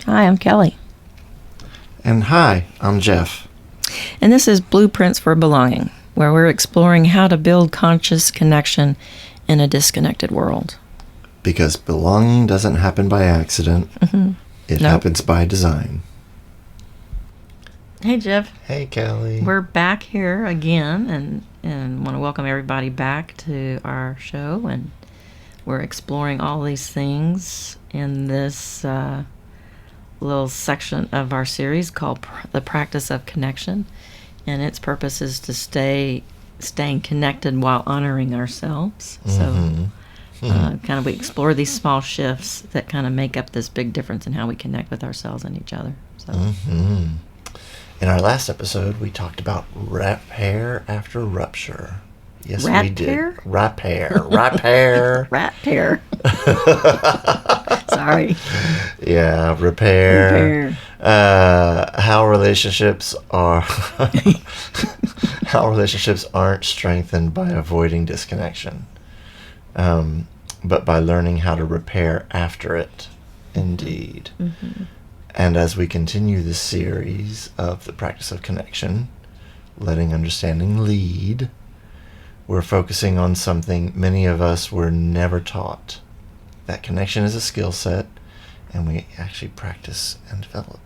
Hi, I'm Kelly. And hi, I'm Geoff. And this is Blueprints for Belonging, where we're exploring how to build conscious connection in a disconnected world. Because belonging doesn't happen by accident. Mm-hmm. It happens by design. Hey, Geoff. Hey, Kelly. We're back here again and want to welcome everybody back to our show. And we're exploring all these things in this little section of our series called The Practice of Connection. And its purpose is to staying connected while honoring ourselves. So kind of we explore these small shifts that kind of make up this big difference in how we connect with ourselves and each other. So. In our last episode, we talked about repair after rupture. Yes, we did. Repair. Rat pair. Sorry. Yeah, repair. How relationships aren't strengthened by avoiding disconnection, but by learning how to repair after it. Indeed. Mm-hmm. And as we continue this series of the practice of connection, letting understanding lead, we're focusing on something many of us were never taught. That connection is a skill set, and we actually practice and develop.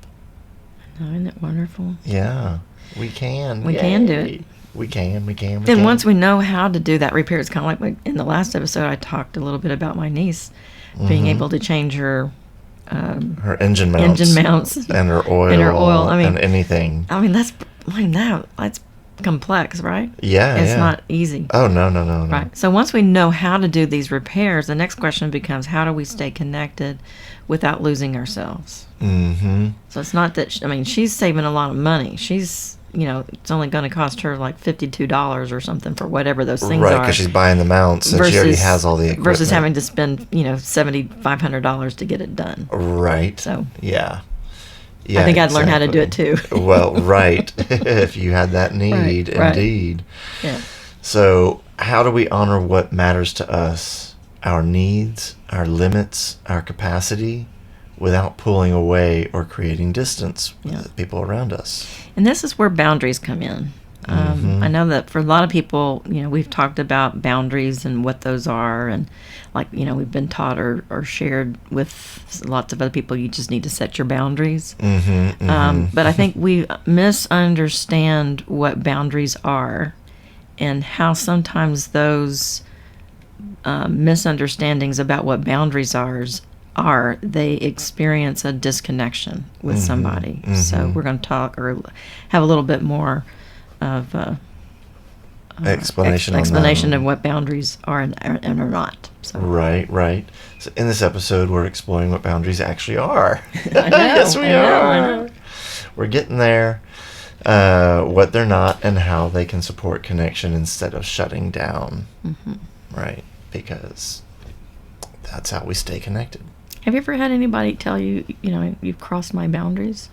Isn't it wonderful? Yeah, we can. We can do it. We can. Then once we know how to do that repair, it's kind of like in the last episode, I talked a little bit about my niece being able to change her engine mounts and her oil and anything. I mean, that's complex, right? Yeah, it's not easy. Oh, no. Right. So once we know how to do these repairs, the next question becomes, how do we stay connected without losing ourselves? Mm-hmm. So it's not that, she's saving a lot of money. She's, it's only going to cost her like $52 or something for whatever those things are. Right, because she's buying the mounts and she already has all the equipment. Versus having to spend, $7,500 to get it done. Right. So. Yeah. I think I'd learn how to do it too. Well, right. If you had that need, indeed. Yeah. So, how do we honor what matters to us, our needs, our limits, our capacity, without pulling away or creating distance with the people around us? And this is where boundaries come in. I know that for a lot of people, we've talked about boundaries and what those are, and we've been taught or shared with lots of other people, you just need to set your boundaries. But I think we misunderstand what boundaries are and how sometimes those misunderstandings about what boundaries are, they experience a disconnection with somebody. So we're going to talk or have a little bit more of explanation of what boundaries are and are not. So. Right. So in this episode, we're exploring what boundaries actually are. I know, yes, we are. I know. We're getting there. What they're not and how they can support connection instead of shutting down. Right, because that's how we stay connected. Have you ever had anybody tell you, you've crossed my boundaries?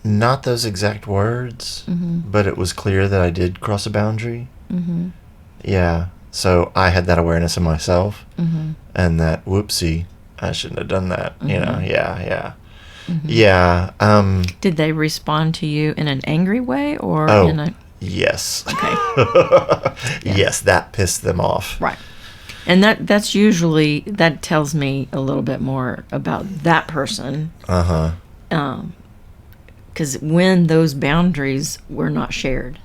Not those exact words, but it was clear that I did cross a boundary. Yeah, so I had that awareness of myself, and that, whoopsie, I shouldn't have done that, yeah. Did they respond to you in an angry way or in a... Yes. Okay. Yes, that pissed them off. Right. And that's usually, that tells me a little bit more about that person. Because when those boundaries were not shared.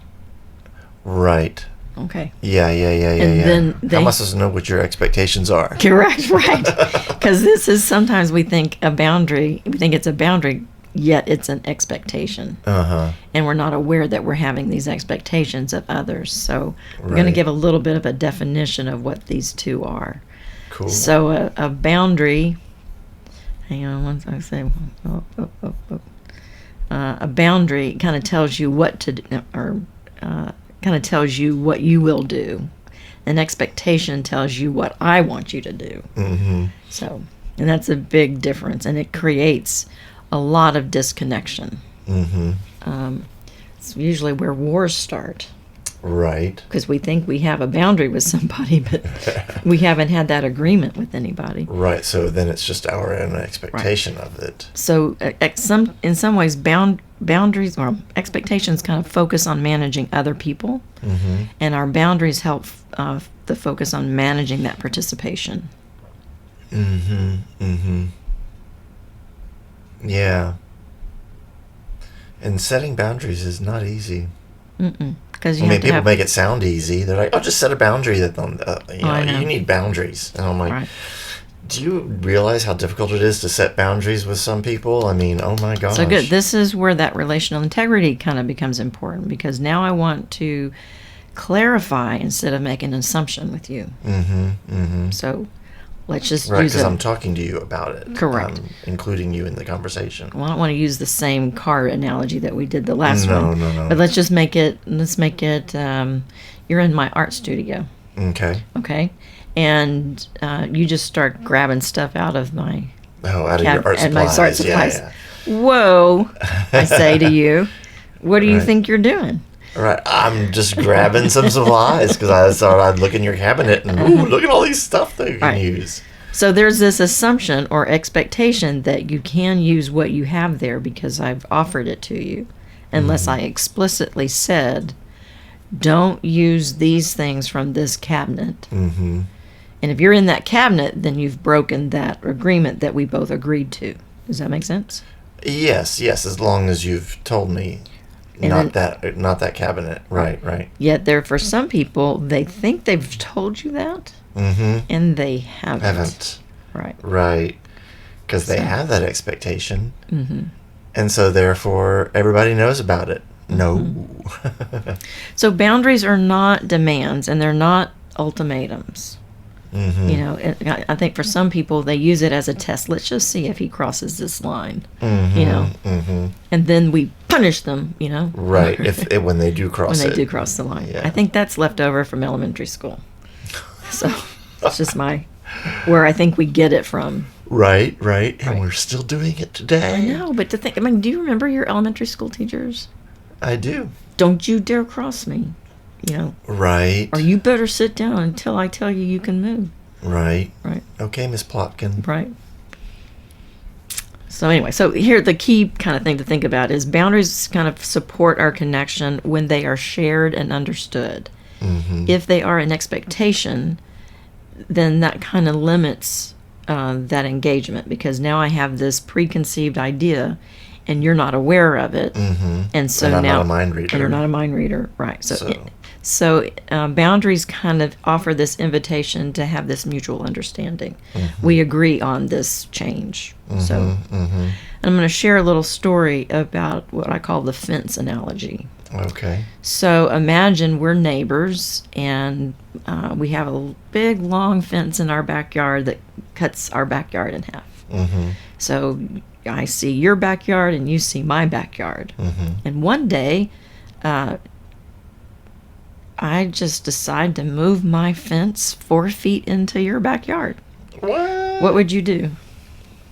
Right. Okay. Yeah. Then How am I supposed to know what your expectations are? Correct, right. Because this is, sometimes we think it's a boundary, yet it's an expectation. And we're not aware that we're having these expectations of others. So we're going to give a little bit of a definition of what these two are. Cool. So a boundary, hang on one second, a boundary kind of tells you what to do, or kind of tells you what you will do. An expectation tells you what I want you to do. So, and that's a big difference, and it creates a lot of disconnection. It's usually where wars start. Right. Because we think we have a boundary with somebody, but we haven't had that agreement with anybody. Right. So then it's just our own expectation of it. So in some ways, boundaries or expectations kind of focus on managing other people, and our boundaries help the focus on managing that participation. Yeah. And setting boundaries is not easy. Because people make it sound easy. They're like, "Oh, just set a boundary that know. You need boundaries." And I'm like, Right. "Do you realize how difficult it is to set boundaries with some people? I mean, oh my gosh." So good. This is where that relational integrity kind of becomes important, because now I want to clarify instead of make an assumption with you. So let's just right, use because I'm talking to you about it. Correct. Including you in the conversation. Well, I don't want to use the same car analogy that we did the last one. No. But let's just make it. You're in my art studio. Okay. Okay. And you just start grabbing stuff out of my out of your art supplies. My art supplies. Yeah. Whoa! I say to you, what do you think you're doing? Right, I'm just grabbing some supplies because I thought I'd look in your cabinet and look at all these stuff that you can use. So there's this assumption or expectation that you can use what you have there because I've offered it to you, unless I explicitly said, don't use these things from this cabinet. And if you're in that cabinet, then you've broken that agreement that we both agreed to. Does that make sense? Yes, as long as you've told me. Not that cabinet. Right. Yet for some people, they think they've told you that, and they haven't. Right. Because they have that expectation, and so therefore everybody knows about it. No. So boundaries are not demands, and they're not ultimatums. I think for some people they use it as a test. Let's just see if he crosses this line. And then we punish them. Right. When they do cross when they do cross the line. Yeah. I think that's left over from elementary school. So it's just where I think we get it from. Right. And we're still doing it today. I know, but do you remember your elementary school teachers? I do. Don't you dare cross me. Right. Or you better sit down until I tell you can move. Right. Okay, Miss Plotkin. Right. So anyway, here the key kind of thing to think about is boundaries kind of support our connection when they are shared and understood. If they are an expectation, then that kind of limits that engagement, because now I have this preconceived idea and you're not aware of it. And so I'm now not a mind reader. And you're not a mind reader. Right. So boundaries kind of offer this invitation to have this mutual understanding. We agree on this change. I'm going to share a little story about what I call the fence analogy. Okay. So imagine we're neighbors, and we have a big, long fence in our backyard that cuts our backyard in half. So I see your backyard, and you see my backyard. And one day, I just decide to move my fence 4 feet into your backyard. What would you do?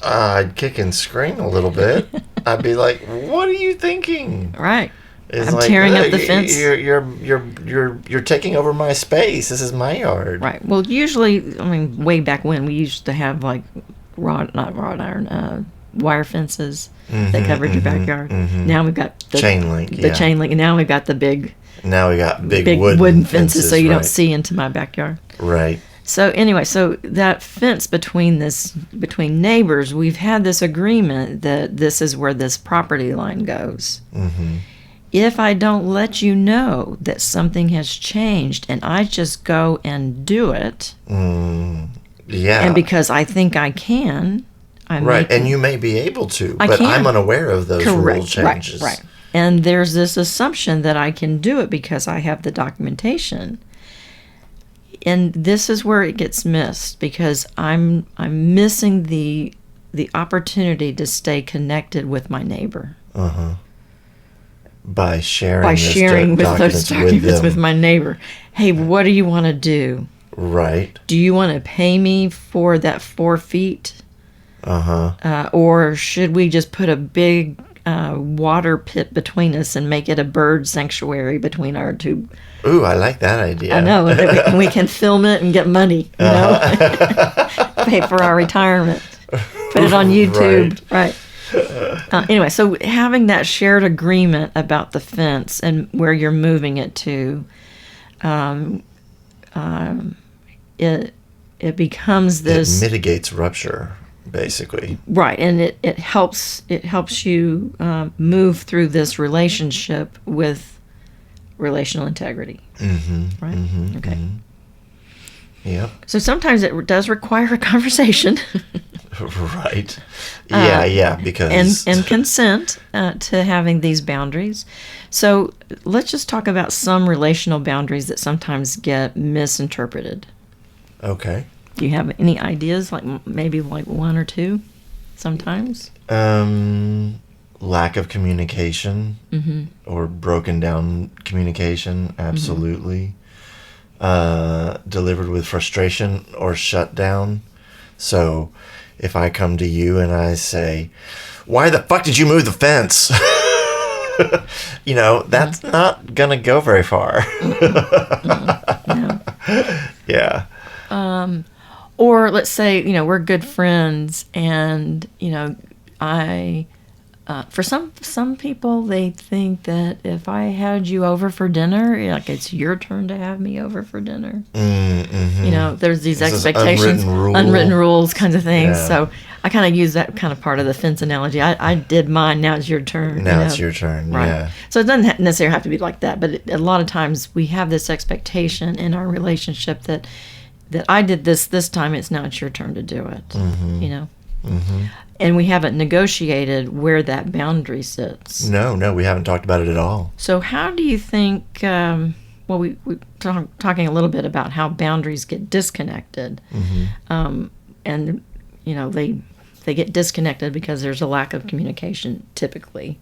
I'd kick and scream a little bit. I'd be like, "What are you thinking?" Right. I'm tearing up the fence. You're taking over my space. This is my yard. Right. Well, usually, way back when, we used to have like wire fences that covered your backyard. Now we've got the chain link. The chain link, and now we've got the big. Now we got big wooden fences, so you don't see into my backyard. Right. So anyway, that fence between neighbors, we've had this agreement that this is where this property line goes. If I don't let you know that something has changed and I just go and do it, and because I think I can, and you may be able to, but I'm unaware of those rule changes. Right. And there's this assumption that I can do it because I have the documentation. And this is where it gets missed, because I'm missing the opportunity to stay connected with my neighbor. By sharing those documents with my neighbor. Hey, what do you want to do? Right. Do you want to pay me for that 4 feet? Or should we just put a big water pit between us and make it a bird sanctuary between our two. Ooh, I like that idea. I know. And we can film it and get money, pay for our retirement. Put it on YouTube. Right. Anyway, so having that shared agreement about the fence and where you're moving it to, it becomes this. It mitigates rupture, basically. Right, and it helps you move through this relationship with relational integrity. Mm-hmm. Right. Mm-hmm, okay. Mm-hmm. Yep. So sometimes it does require a conversation. Right. Yeah, because... And consent to having these boundaries. So let's just talk about some relational boundaries that sometimes get misinterpreted. Okay. Do you have any ideas, maybe one or two sometimes? Lack of communication or broken down communication, absolutely. Delivered with frustration or shut down. So if I come to you and I say, why the fuck did you move the fence? That's not going to go very far. No. Yeah. Or let's say, we're good friends and, for some people, they think that if I had you over for dinner, it's your turn to have me over for dinner. Mm-hmm. There's these This is expectations, unwritten rules kinds of things. Yeah. So I kind of use that kind of part of the fence analogy. I did mine, now it's your turn. Now it's your turn, right. Yeah. So it doesn't necessarily have to be like that, but a lot of times we have this expectation in our relationship that I did this time, it's your turn to do it, Mm-hmm. And we haven't negotiated where that boundary sits. No, we haven't talked about it at all. So how do you think, we're talking a little bit about how boundaries get disconnected. And, they get disconnected because there's a lack of communication typically.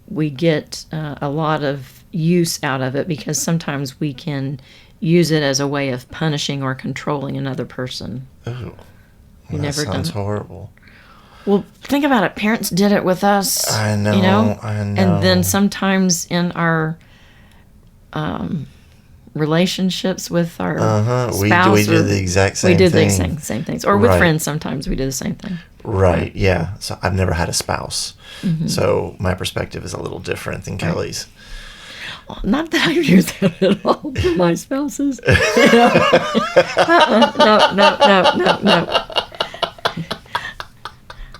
We get a lot of use out of it because sometimes we can use it as a way of punishing or controlling another person. Oh. You That never sounds done it? horrible. Well, think about it. Parents did it with us. I know. And then sometimes in our relationships with our spouse, we do the exact same thing. We did the same things. Or with friends sometimes we do the same thing. Right, yeah. So I've never had a spouse. So my perspective is a little different than Kelly's. Well, not that I use that at all for my spouses. No.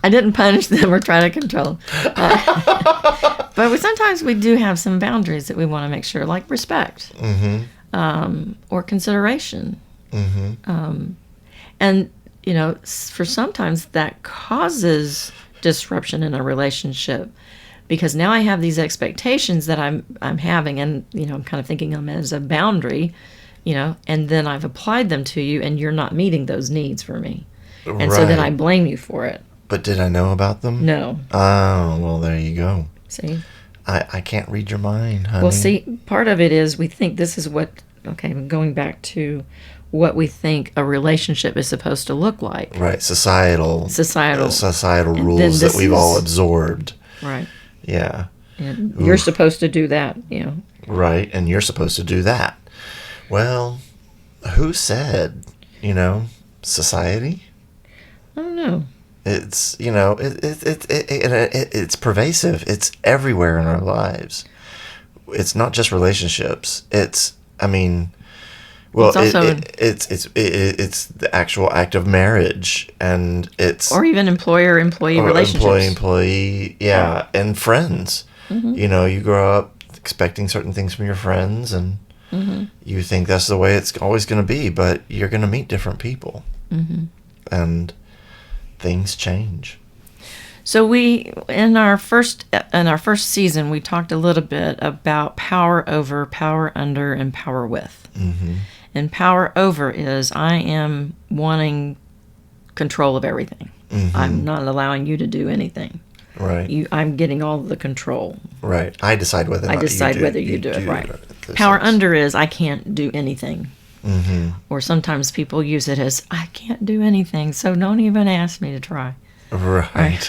I didn't punish them or try to control. But sometimes we do have some boundaries that we want to make sure, like respect or consideration. And, for sometimes that causes disruption in a relationship because now I have these expectations that I'm having and, I'm kind of thinking them as a boundary, and then I've applied them to you and you're not meeting those needs for me. And so then I blame you for it. But did I know about them? No. Oh, well, there you go. See? I can't read your mind, honey. Well, see, part of it is we think this is going back to what we think a relationship is supposed to look like. Right, societal rules that we've all absorbed. Right. Yeah. And you're supposed to do that, Right, and you're supposed to do that. Well, who said, society? I don't know. It's, it's pervasive. It's everywhere in our lives. It's not just relationships. It's the actual act of marriage, and or even employer-employee relationships. Employee, yeah, and friends. You grow up expecting certain things from your friends, and you think that's the way it's always going to be, but you're going to meet different people, and things change. So in our first season, we talked a little bit about power over, power under, and power with. And power over is I am wanting control of everything. I'm not allowing you to do anything. Right. I'm getting all of the control. Right. I decide whether you do it. Right. Power under is I can't do anything. Or sometimes people use it as I can't do anything, so don't even ask me to try. Right.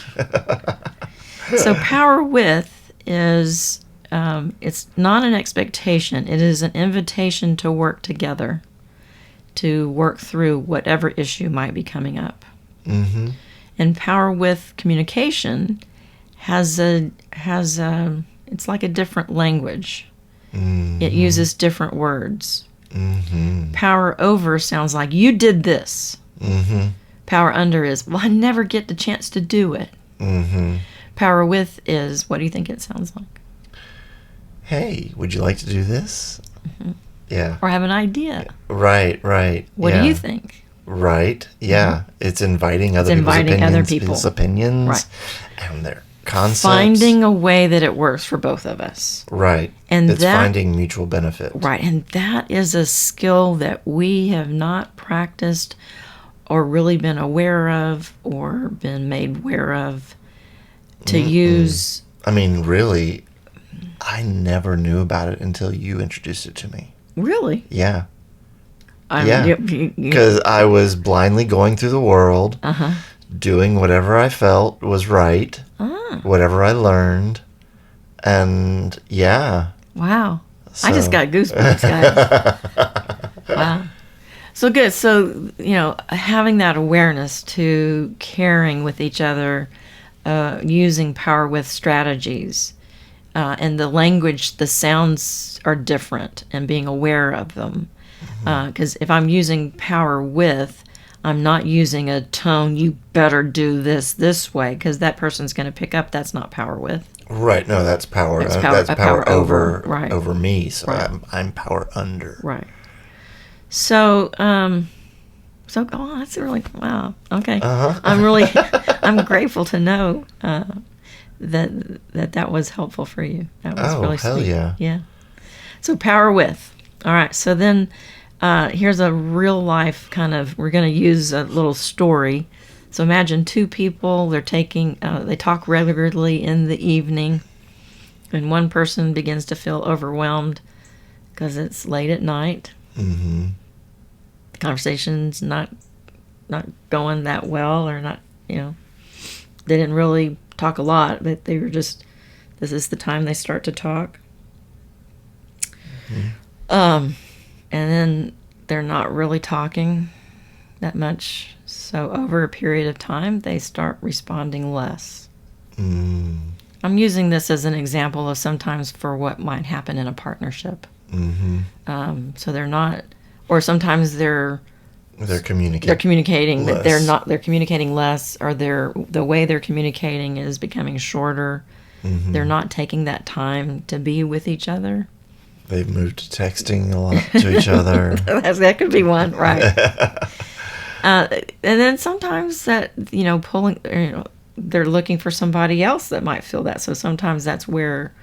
So power with is, it's not an expectation. It is an invitation to work together, to work through whatever issue might be coming up. Mm-hmm. And power with communication has it's like a different language. Mm-hmm. It uses different words. Mm-hmm. Power over sounds like, you did this. Mm-hmm. Power under is, well, I never get the chance to do it. Mm-hmm. Power with is, what do you think it sounds like? Hey, would you like to do this? Mm-hmm. Yeah. Or have an idea. Right. What do you think? Right. Yeah. Mm-hmm. It's inviting other people's opinions right. and their concepts. Finding a way that it works for both of us. Right. And it's finding mutual benefit. Right. And that is a skill that we have not practiced or really been aware of or been made aware of to use. I mean, really, I never knew about it until you introduced it to me. Really? Yeah. Because I was blindly going through the world, doing whatever I felt was right, whatever I learned, and yeah. Wow. So. I just got goosebumps, guys. Wow. So good. So, having that awareness to caring with each other, using power with strategies, and the language, the sounds are different, and being aware of them. Because if I'm using power with, I'm not using a tone, you better do this way, because that person's going to pick up that's not power with. Right. No, that's power. That's power over right. Over me. So right. I'm power under. Right. So, that's really, wow. Okay. I'm grateful to know that was helpful for you. That was really sweet. Hell yeah. Yeah. So power with. All right. So then here's a real life we're going to use a little story. So imagine two people, they talk regularly in the evening, and one person begins to feel overwhelmed because it's late at night. Mm-hmm. The conversation's not going that well, or not, they didn't really talk a lot, but they were just, this is the time they start to talk. Mm-hmm. And then they're not really talking that much. So over a period of time, they start responding less. Mm. I'm using this as an example of sometimes for what might happen in a partnership. Mm-hmm. So they're not, or sometimes they're communicating. They're communicating, less. But they're communicating less, or the way they're communicating is becoming shorter. Mm-hmm. They're not taking that time to be with each other. They've moved to texting a lot to each other. That could be one, right? And then sometimes that, they're looking for somebody else that might feel that. So sometimes that's where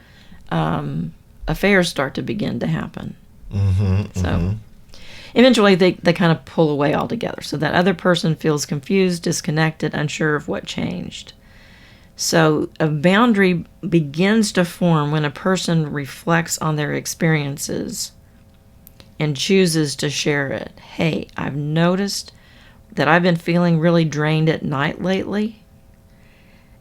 affairs start to begin to happen. Mm-hmm, so eventually they kind of pull away altogether. So that other person feels confused, disconnected, unsure of what changed. So a boundary begins to form when a person reflects on their experiences and chooses to share it. Hey, I've noticed that I've been feeling really drained at night lately,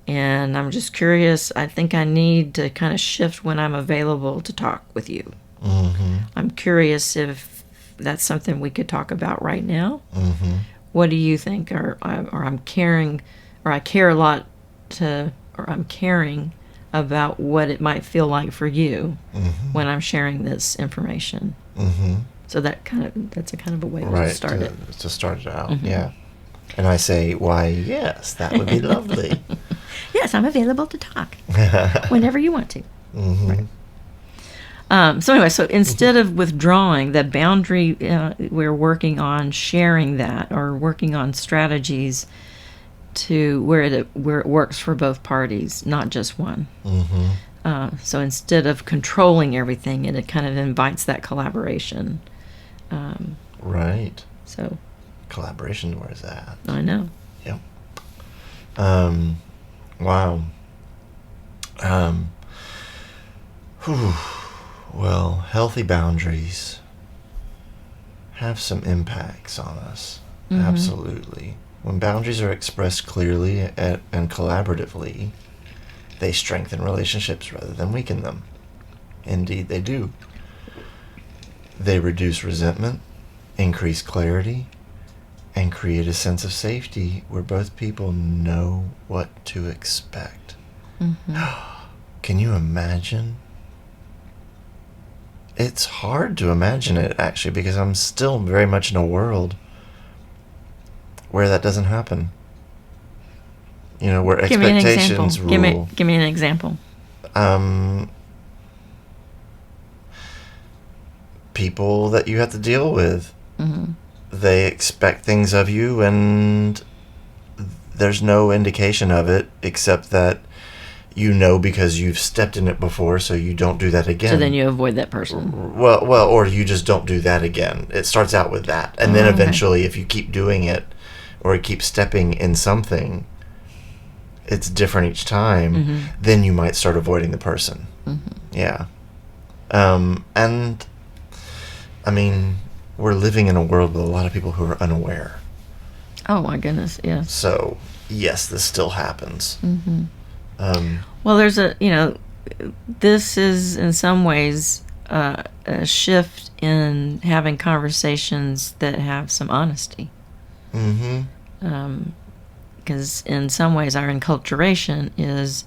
and I'm just curious. I think I need to kind of shift when I'm available to talk with you. Mm-hmm. I'm curious if that's something we could talk about right now. Mm-hmm. What do you think? Or I'm caring, or I care a lot or I'm caring about what it might feel like for you when I'm sharing this information. Mm-hmm. So that's a kind of a way to start it. To start it out, yeah. And I say, why, yes, that would be lovely. Yes, I'm available to talk whenever you want to. Mm-hmm. Right. So anyway, instead of withdrawing, the boundary, we're working on sharing that, or working on strategies to where it works for both parties, not just one. Mm-hmm. So instead of controlling everything, it kind of invites that collaboration. Right. So collaboration, where's that? I know. Yep. Wow. Well, healthy boundaries have some impacts on us. Mm-hmm. Absolutely. When boundaries are expressed clearly and collaboratively, They strengthen relationships rather than weaken them. Indeed, they do. They reduce resentment, increase clarity, and create a sense of safety where both people know what to expect. Can you imagine? It's hard to imagine it, actually, because I'm still very much in a world where that doesn't happen. Where expectations rule. Give me an example. People that you have to deal with. They expect things of you, and there's no indication of it except that because you've stepped in it before, so you don't do that again. So then you avoid that person. Well, or you just don't do that again. It starts out with that, and then eventually, if you keep doing it or keep stepping in something, it's different each time. Then you might start avoiding the person. Yeah. And I mean, we're living in a world with a lot of people who are unaware. Oh my goodness, yes. So yes, this still happens. Well, there's this is in some ways a shift in having conversations that have some honesty. Because in some ways our enculturation is,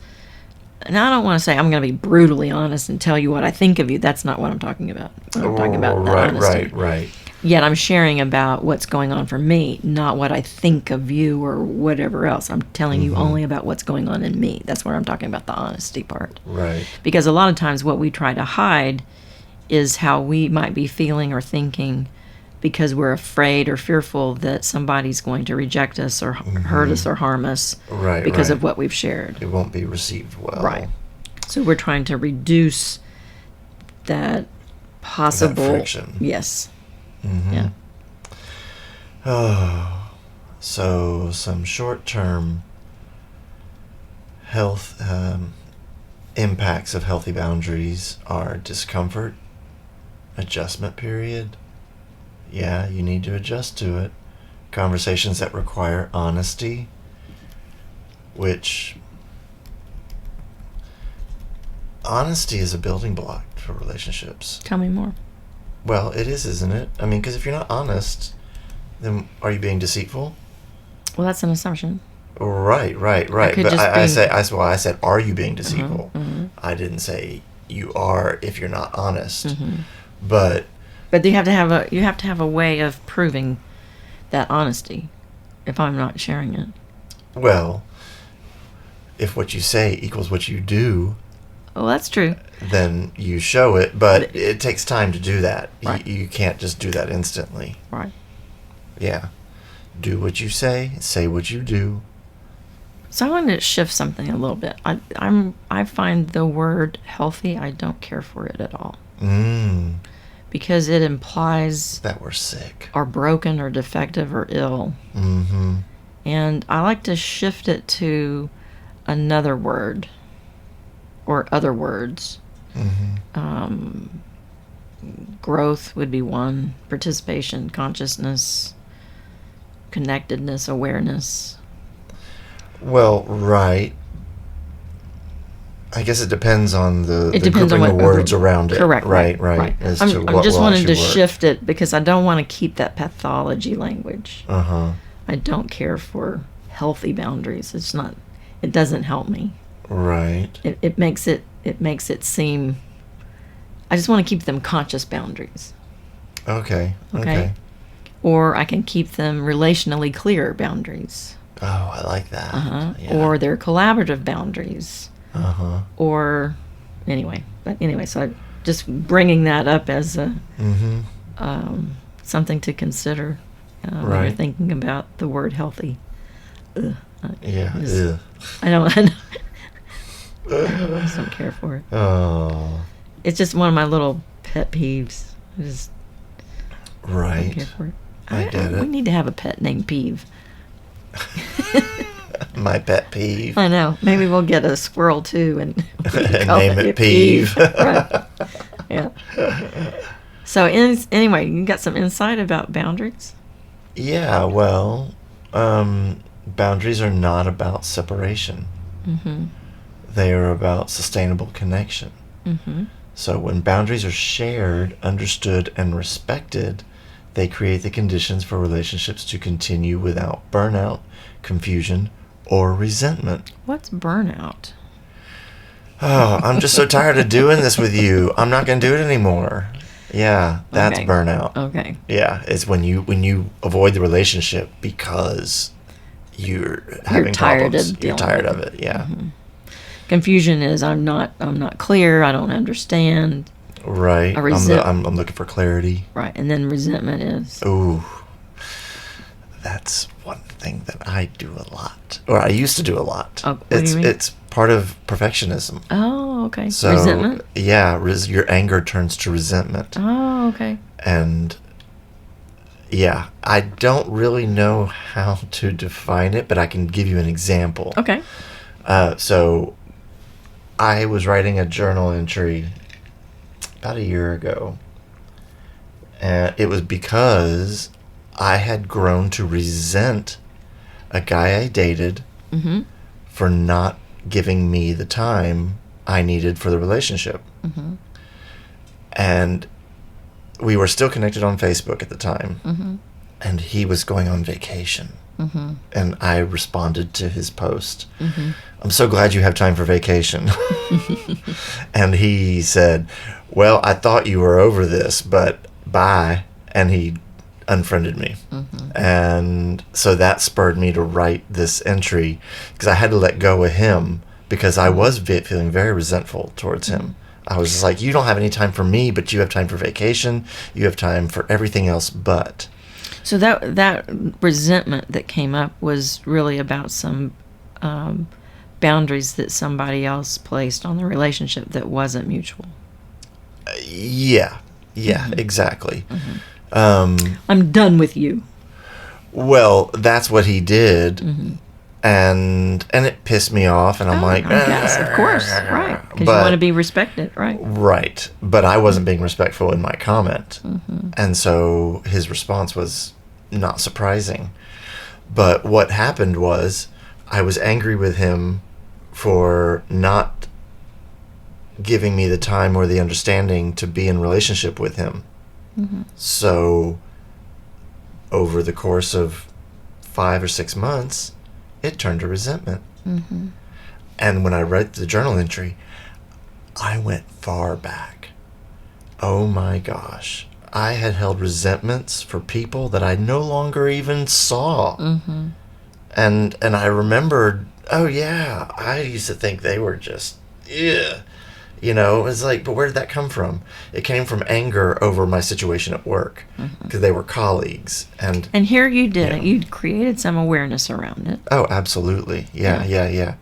and I don't want to say I'm going to be brutally honest and tell you what I think of you. That's not what I'm talking about. I'm talking about that honesty. Right. Yet I'm sharing about what's going on for me, not what I think of you or whatever else. I'm telling you only about what's going on in me. That's where I'm talking about the honesty part. Right. Because a lot of times what we try to hide is how we might be feeling or thinking because we're afraid or fearful that somebody's going to reject us or hurt us or harm us because of what we've shared. It won't be received well. Right. So we're trying to reduce that possible... That friction. Yes. Yeah. Oh, so some short-term health impacts of healthy boundaries are discomfort, adjustment period. Yeah, you need to adjust to it. Conversations that require honesty, which honesty is a building block for relationships. Tell me more. Well, it is, isn't it? I mean, because if you're not honest, then are you being deceitful? Well, that's an assumption. Right. But I said, are you being deceitful? I didn't say you are if you're not honest. But you have to have a way of proving that honesty. If I'm not sharing it. Well, if what you say equals what you do. Well, that's true. Then you show it, but it takes time to do that. Right. You can't just do that instantly. Right. Yeah. Do what you say what you do. So I want to shift something a little bit. I find the word healthy, I don't care for it at all. Because it implies that we're sick. Or broken or defective or ill. And I like to shift it to another word. Or other words. Growth would be one. Participation, consciousness, connectedness, awareness. Well, right. I guess it depends on the words around it. Correct. Right. I'm just wanting to shift it because I don't want to keep that pathology language. I don't care for healthy boundaries. It doesn't help me. Right. It makes it seem. I just want to keep them conscious boundaries. Okay. Or I can keep them relationally clear boundaries. Oh, I like that. Yeah. Or they're collaborative boundaries. Or anyway, so I'm just bringing that up as a something to consider when you're thinking about the word healthy. Ugh. I don't care for it. Oh. It's just one of my little pet peeves. I just don't care for it. I get it. We need to have a pet named Peeve. My pet peeve. I know. Maybe we'll get a squirrel too and name it Peeve. Right. Yeah. So anyway, you got some insight about boundaries? Yeah, well, boundaries are not about separation. They are about sustainable connection. Mm-hmm. So when boundaries are shared, understood, and respected, they create the conditions for relationships to continue without burnout, confusion, or resentment. What's burnout? Oh, I'm just so tired of doing this with you. I'm not going to do it anymore. Yeah, that's Okay. burnout. Okay. Yeah, it's when you avoid the relationship because you're having tired problems. of You're dealing tired with of it. Yeah. Mm-hmm. Confusion is I'm not clear. I don't understand. Right. I'm I'm looking for clarity. right, and then resentment is. Ooh, that's one thing that I do a lot, or I used to do a lot. Oh, what do you mean? It's part of perfectionism. Oh, okay. So Resentment. yeah, your anger turns to resentment, Oh, okay. and yeah, I don't really know how to define it, but I can give you an example. Okay. So I was writing a journal entry about a year ago, and it was because I had grown to resent a guy I dated Mm-hmm. for not giving me the time I needed for the relationship. Mm-hmm. And we were still connected on Facebook at the time. Mm-hmm. And he was going on vacation. Mm-hmm. And I responded to his post. Mm-hmm. I'm so glad you have time for vacation. And he said, well, I thought you were over this, but bye. And he unfriended me. Mm-hmm. And so that spurred me to write this entry because I had to let go of him because I was feeling very resentful towards him. I was just like, you don't have any time for me, but you have time for vacation. You have time for everything else but. So that resentment that came up was really about some boundaries that somebody else placed on the relationship that wasn't mutual. Yeah, exactly. Mm-hmm. I'm done with you. Well, that's what he did. Mm-hmm. And it pissed me off, and I'm like, yes, of course, right? Because you But- want to be respected, right? Right. But I wasn't being respectful in my comment. Mm-hmm. And so his response was not surprising. But what happened was I was angry with him for not giving me the time or the understanding to be in relationship with him. Mm-hmm. So over the course of 5 or 6 months, it turned to resentment. Mm-hmm. And when I read the journal entry, I went far back. Oh my gosh. I had held resentments for people that I no longer even saw. Mm-hmm. And I remembered, oh yeah, I used to think they were just, ugh. You know, it was like, but where did that come from? It came from anger over my situation at work because they were colleagues. And here you did it. Yeah. You created some awareness around it. oh, absolutely. Yeah.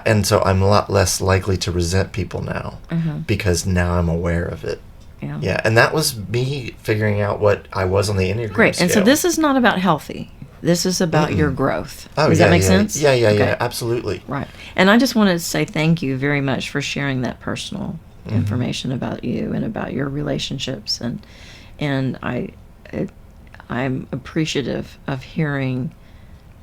And so I'm a lot less likely to resent people now because now I'm aware of it. Yeah. Yeah. And that was me figuring out what I was on the Enneagram Great. And so scale. this is not about healthy. This is about your growth. Oh, Does yeah, that make yeah, sense? Yeah, Okay. yeah, absolutely. Right. And I just wanted to say thank you very much for sharing that personal information about you and about your relationships. And I'm appreciative of hearing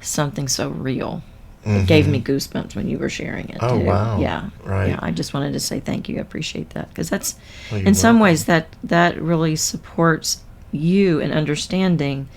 something so real. It gave me goosebumps when you were sharing it. Oh, too. wow. Yeah. Right. Yeah. I just wanted to say thank you. I appreciate that because that's Well, you're in some welcome. ways that really supports you in understanding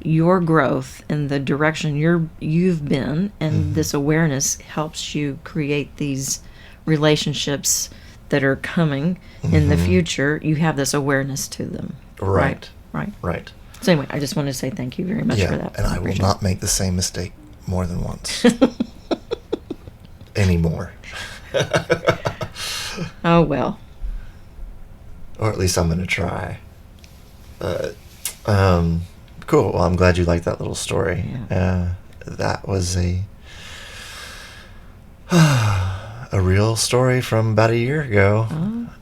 your growth and the direction you've been, and this awareness helps you create these relationships that are coming in the future. You have this awareness to them. Right. Right. So anyway, I just want to say thank you very much for that. And I will appreciate not make the same mistake more than once. Anymore. Oh well. Or at least I'm going to try. Cool. Well, I'm glad you liked that little story. Yeah. That was a real story from about a year ago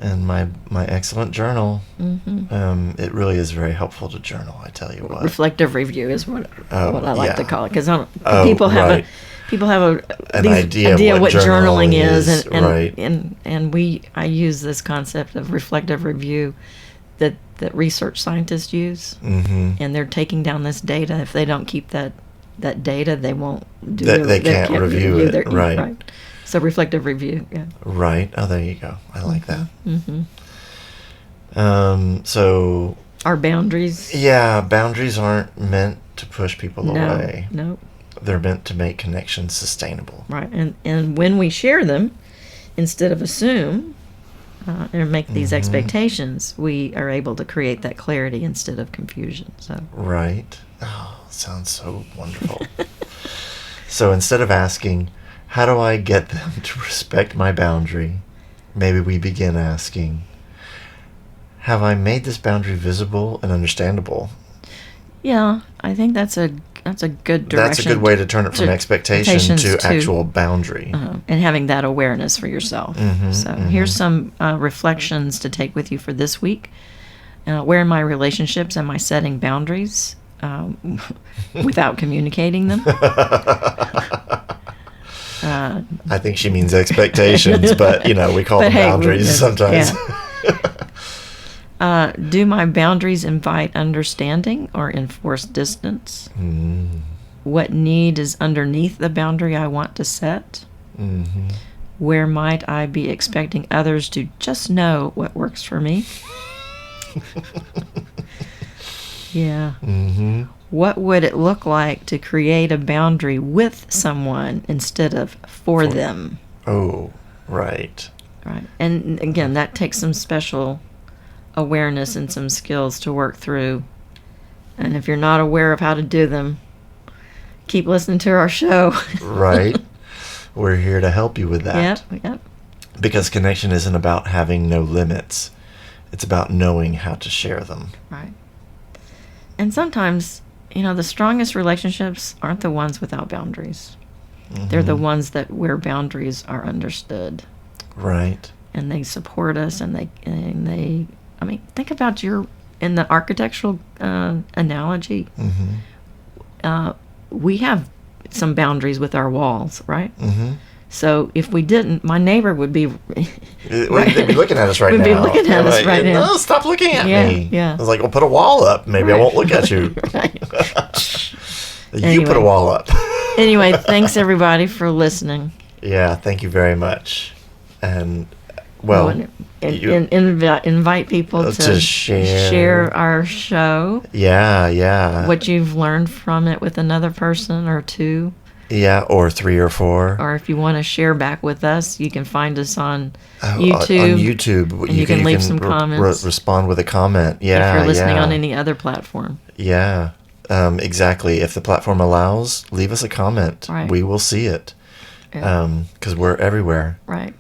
in my excellent journal. Mm-hmm. It really is very helpful to journal, I tell you what. Reflective review is what I like to call it, because people have An idea what what journaling journaling is, is, and right. I use this concept of reflective review that research scientists use, Mm-hmm. and they're taking down this data. If they don't keep that that data, they won't do They can't review it, right. So reflective review, yeah. Right. Oh, there you go. I like that. So Our boundaries. yeah, boundaries aren't meant to push people away. No. They're meant to make connections sustainable. Right. And when we share them, instead of assume and make these expectations, we are able to create that clarity instead of confusion. So right. Oh, sounds so wonderful. So instead of asking, how do I get them to respect my boundary? Maybe we begin asking, have I made this boundary visible and understandable? Yeah, I think that's a good direction. That's a good way to turn it from expectation to actual boundary. And having that awareness for yourself. Here's some reflections to take with you for this week. Where in my relationships am I setting boundaries without communicating them? I think she means expectations, but we call them boundaries sometimes. Yeah. Do my boundaries invite understanding or enforce distance? What need is underneath the boundary I want to set? Where might I be expecting others to just know what works for me? Yeah. What would it look like to create a boundary with someone instead of for them? Oh, right. Right. And again, that takes some special awareness and some skills to work through. And if you're not aware of how to do them, keep listening to our show. Right. We're here to help you with that. Yep. Because connection isn't about having no limits. It's about knowing how to share them. Right. And sometimes, the strongest relationships aren't the ones without boundaries. They're the ones where boundaries are understood. Right. And they support us, and they think about in the architectural analogy, we have some boundaries with our walls, right? So if we didn't, my neighbor would be... They'd be looking at us right now. Would be looking at us right now. No, stop looking at me. Yeah. I was like, well, put a wall up. Maybe I won't look at you. You put a wall up. Anyway, thanks everybody for listening. Yeah, thank you very much. And, well... invite people to share our show. Yeah. What you've learned from it with another person or two. Yeah, or 3 or 4. Or if you want to share back with us, you can find us on YouTube. On YouTube. And you can leave some comments. Respond with a comment. Yeah, if you're listening on any other platform. Yeah, exactly. If the platform allows, leave us a comment. Right. We will see it. Because we're everywhere. Right.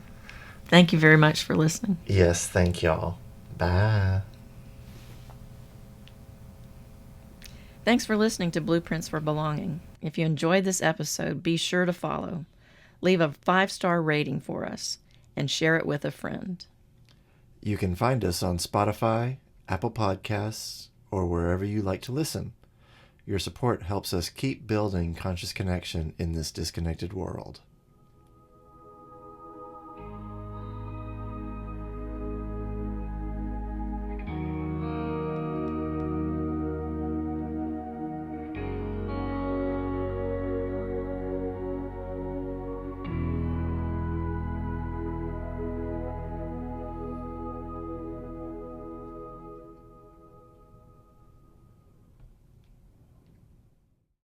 Thank you very much for listening. Yes, thank y'all. Bye. Thanks for listening to Blueprints for Belonging. If you enjoyed this episode, be sure to follow. Leave a 5-star rating for us and share it with a friend. You can find us on Spotify, Apple Podcasts, or wherever you like to listen. Your support helps us keep building conscious connection in this disconnected world.